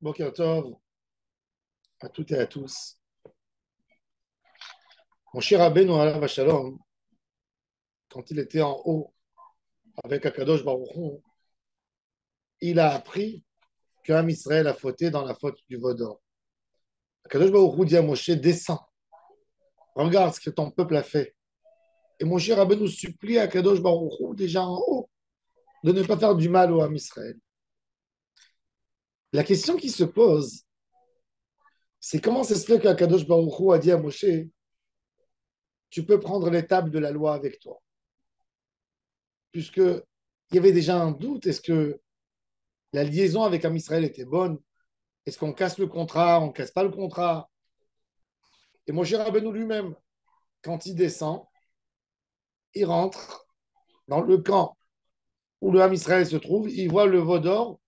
Boker Tov à toutes et à tous. Mon cher Rabbeinu alav Shalom, quand il était en haut avec Akadosh Baruch Hu, il a appris qu'Am Israël a fauté dans la faute du veau d'or. Akadosh Baruch Hu dit à Moshe, descends, regarde ce que ton peuple a fait. Et mon cher Rabbeinu supplie à Akadosh Baruch Hu, déjà en haut, de ne pas faire du mal au Am Israël. La question qui se pose, c'est comment ça se fait qu'Akadosh Baruch Hu a dit à Moshe, tu peux prendre les tables de la loi avec toi. Puisque il y avait déjà un doute, est-ce que la liaison avec Am Israël était bonne? Est-ce qu'on casse le contrat? On ne casse pas le contrat? Et Moshe Rabbeinu lui-même, quand il descend, il rentre dans le camp où le Ham Israël se trouve, il voit le veau d'or,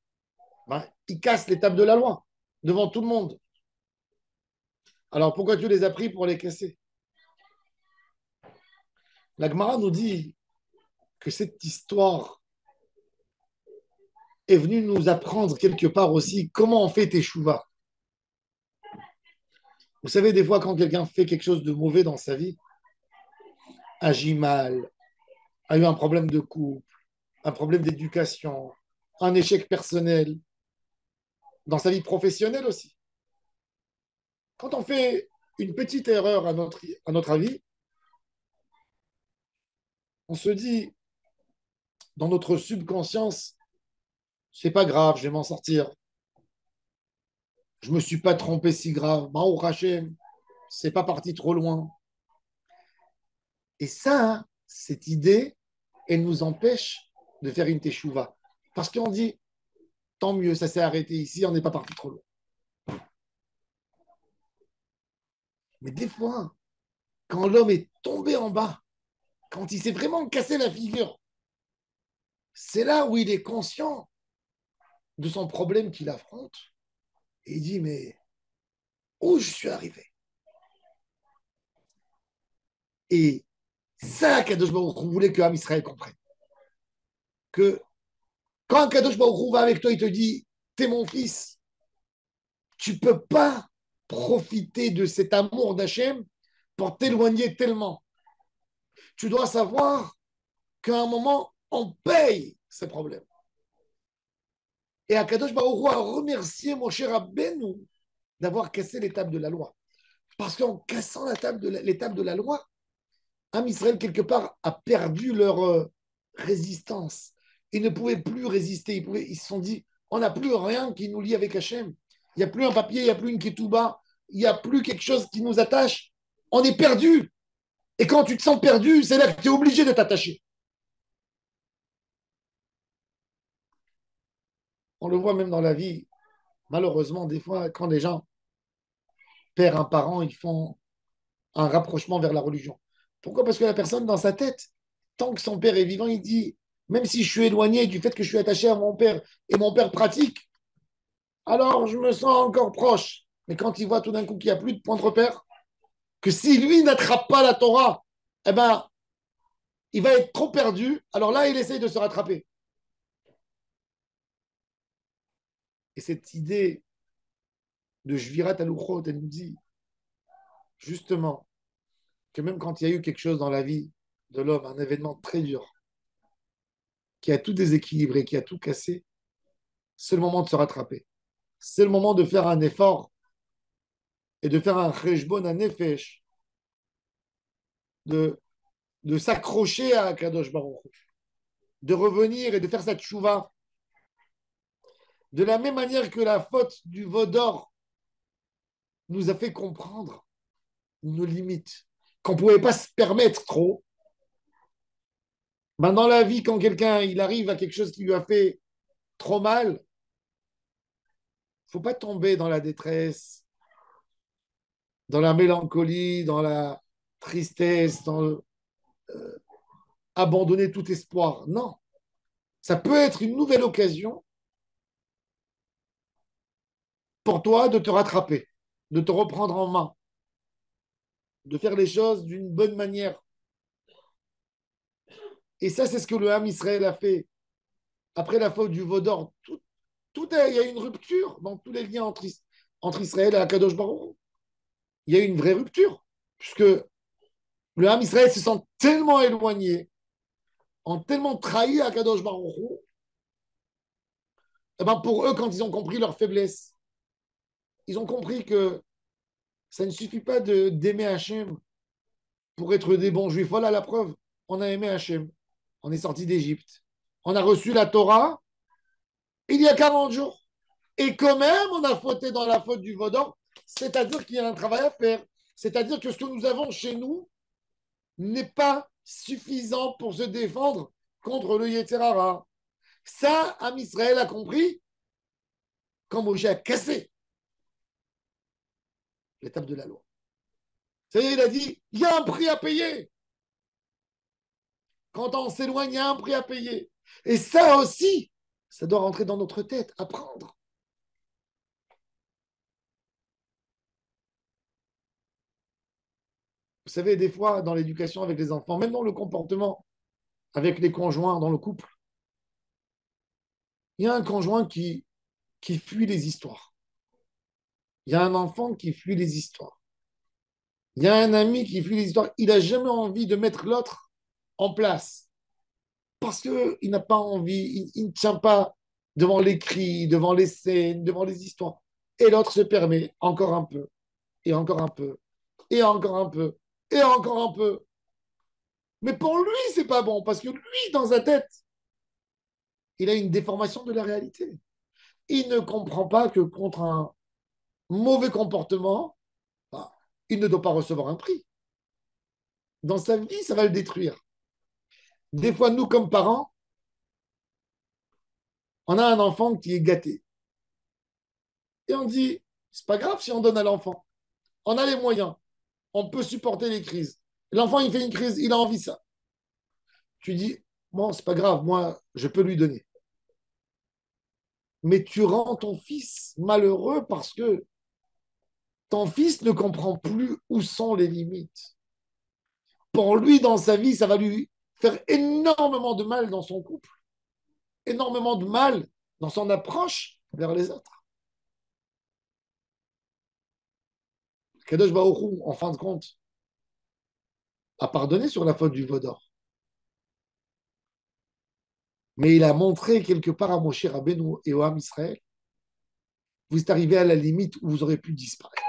ben, il casse les tables de la loi devant tout le monde. Alors pourquoi tu les as pris pour les casser? La Gemara nous dit que cette histoire est venue nous apprendre quelque part aussi comment on fait teshuva. Vous savez, des fois, quand quelqu'un fait quelque chose de mauvais dans sa vie, agit mal, a eu un problème de couple, un problème d'éducation, un échec personnel, dans sa vie professionnelle aussi. Quand on fait une petite erreur à notre avis, on se dit dans notre subconscience, c'est pas grave, je vais m'en sortir. Je me suis pas trompé si grave. Baruch Hashem, c'est pas parti trop loin. Et ça, cette idée, elle nous empêche de faire une teshuva. Parce qu'on dit, tant mieux, ça s'est arrêté ici, on n'est pas parti trop loin. Mais des fois, quand l'homme est tombé en bas, quand il s'est vraiment cassé la figure, c'est là où il est conscient de son problème qu'il affronte. Et il dit, mais où je suis arrivé? Et ça, Kadosh Baruch Hu voulait que Am Israël comprenne. Que quand Kadosh Baruch Hu va avec toi, il te dit, t'es mon fils, tu ne peux pas profiter de cet amour d'Hachem pour t'éloigner tellement. Tu dois savoir qu'à un moment, on paye ces problèmes. Et Akadosh Baruch Hu a remercié mon cher Rabbeinu d'avoir cassé l'étape de la loi. Parce qu'en cassant l'étape de la loi, Am Israël, quelque part, a perdu leur résistance. Ils ne pouvaient plus résister. Ils se sont dit, on n'a plus rien qui nous lie avec Hachem. Il n'y a plus un papier, il n'y a plus une ketouba, il n'y a plus quelque chose qui nous attache. On est perdu. Et quand tu te sens perdu, c'est là que tu es obligé de t'attacher. On le voit même dans la vie. Malheureusement, des fois, quand les gens perdent un parent, ils font un rapprochement vers la religion. Pourquoi? Parce que la personne, dans sa tête, tant que son père est vivant, il dit, même si je suis éloigné du fait que je suis attaché à mon père et mon père pratique, alors je me sens encore proche. Mais quand il voit tout d'un coup qu'il n'y a plus de point de repère, que si lui n'attrape pas la Torah, eh ben, il va être trop perdu. Alors là, il essaye de se rattraper. Et cette idée de Jvirat Aluchot, elle nous dit justement que même quand il y a eu quelque chose dans la vie de l'homme, un événement très dur, qui a tout déséquilibré, qui a tout cassé, c'est le moment de se rattraper. C'est le moment de faire un effort et de faire un cheshbon, un nefesh, de, de s'accrocher à Kadosh Baruch Hu, de revenir et de faire sa tchouva. De la même manière que la faute du veau d'or nous a fait comprendre nos limites, qu'on ne pouvait pas se permettre trop. Ben dans la vie, quand quelqu'un il arrive à quelque chose qui lui a fait trop mal, il ne faut pas tomber dans la détresse, dans la mélancolie, dans la tristesse, abandonner tout espoir. Non, ça peut être une nouvelle occasion pour toi de te rattraper, de te reprendre en main, de faire les choses d'une bonne manière. Et ça, c'est ce que le Ham Israël a fait. Après la faute du veau d'or, Il y a une rupture dans tous les liens entre Israël et Akadosh Baruch. Il y a une vraie rupture, puisque le Ham Israël se sent tellement éloigné, ont tellement trahi Akadosh Baruch Hu, et ben pour eux, quand ils ont compris leur faiblesse, ils ont compris que ça ne suffit pas d'aimer Hachem pour être des bons juifs. Voilà la preuve. On a aimé Hachem. On est sorti d'Égypte. On a reçu la Torah il y a 40 jours. Et quand même, on a fauté dans la faute du Vaudor. C'est-à-dire qu'il y a un travail à faire. C'est-à-dire que ce que nous avons chez nous n'est pas suffisant pour se défendre contre le Yetzirara. Ça, Am Israël a compris quand Moshe a cassé l'étape de la loi. C'est-à-dire, il a dit, il y a un prix à payer. Quand on s'éloigne, il y a un prix à payer. Et ça aussi, ça doit rentrer dans notre tête, apprendre. Vous savez, des fois, dans l'éducation avec les enfants, même dans le comportement avec les conjoints, dans le couple, il y a un conjoint qui fuit les histoires. Il y a un enfant qui fuit les histoires. Il y a un ami qui fuit les histoires. Il n'a jamais envie de mettre l'autre en place parce qu'il n'a pas envie, il ne tient pas devant les cris, devant les scènes, devant les histoires. Et l'autre se permet encore un peu, et encore un peu, et encore un peu, et encore un peu. Mais pour lui, c'est pas bon parce que lui, dans sa tête, il a une déformation de la réalité. Il ne comprend pas que contre un mauvais comportement, bah, il ne doit pas recevoir un prix. Dans sa vie, ça va le détruire. Des fois, nous, comme parents, on a un enfant qui est gâté. Et on dit, c'est pas grave si on donne à l'enfant. On a les moyens. On peut supporter les crises. L'enfant, il fait une crise, il a envie de ça. Tu dis, bon, c'est pas grave, moi, je peux lui donner. Mais tu rends ton fils malheureux parce que ton fils ne comprend plus où sont les limites. Pour lui, dans sa vie, ça va lui faire énormément de mal dans son couple, énormément de mal dans son approche vers les autres. Kadosh Baruch Hu, en fin de compte, a pardonné sur la faute du Vaudor. Mais il a montré quelque part à Moshe Rabbeinu et au Ham Israël, vous êtes arrivé à la limite où vous aurez pu disparaître.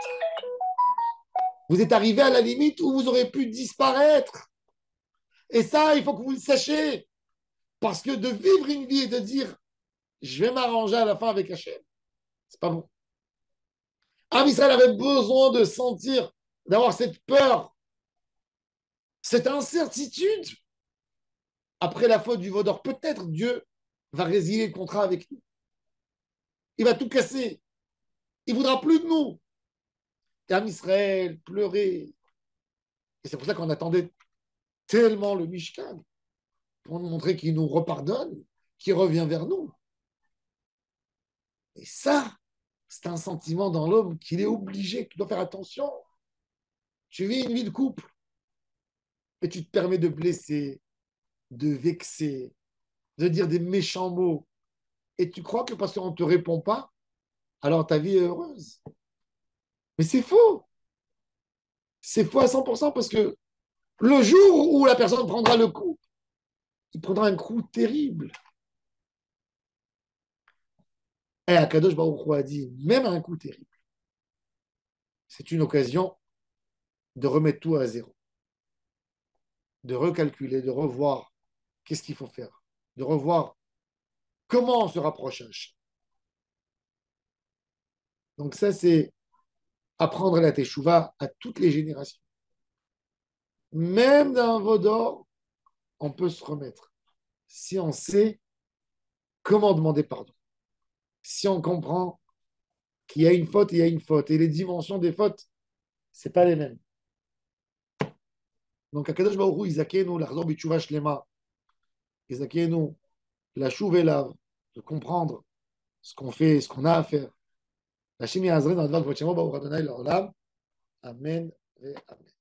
Vous êtes arrivé à la limite où vous aurez pu disparaître. Et ça, il faut que vous le sachiez. Parce que de vivre une vie et de dire, je vais m'arranger à la fin avec Hachem, c'est pas bon. Ham Israël avait besoin de sentir, d'avoir cette peur, cette incertitude. Après la faute du Vaudor, peut-être Dieu va résilier le contrat avec nous. Il va tout casser. Il ne voudra plus de nous. Et Ham Israël pleurait. Et c'est pour ça qu'on attendait tellement le Mishkan, pour nous montrer qu'il nous repardonne, qu'il revient vers nous. Et ça, c'est un sentiment dans l'homme qu'il est obligé, que tu dois faire attention. Tu vis une vie de couple et tu te permets de blesser, de vexer, de dire des méchants mots. Et tu crois que parce qu'on ne te répond pas, alors ta vie est heureuse. Mais c'est faux. C'est faux à 100% parce que le jour où la personne prendra le coup, il prendra un coup terrible. Et Akadosh Baruch Hu a dit, même un coup terrible, c'est une occasion de remettre tout à zéro, de recalculer, de revoir qu'est-ce qu'il faut faire, de revoir comment on se rapproche à Hachem. Donc ça, c'est apprendre la teshuva à toutes les générations. Même d'un vaudor, on peut se remettre. Si on sait comment demander pardon. Si on comprend qu'il y a une faute, il y a une faute. Et les dimensions des fautes, c'est pas les mêmes. Donc, Akadosh Baruch Hu, Izakenu, l'Achzor B'Tshuva Shlema, Izakenu, la chouve et lave, de comprendre ce qu'on fait, ce qu'on a à faire. La chimie Azrin, dans le Votchemo, Baruch Adonai, l'Olam. Amen et Amen.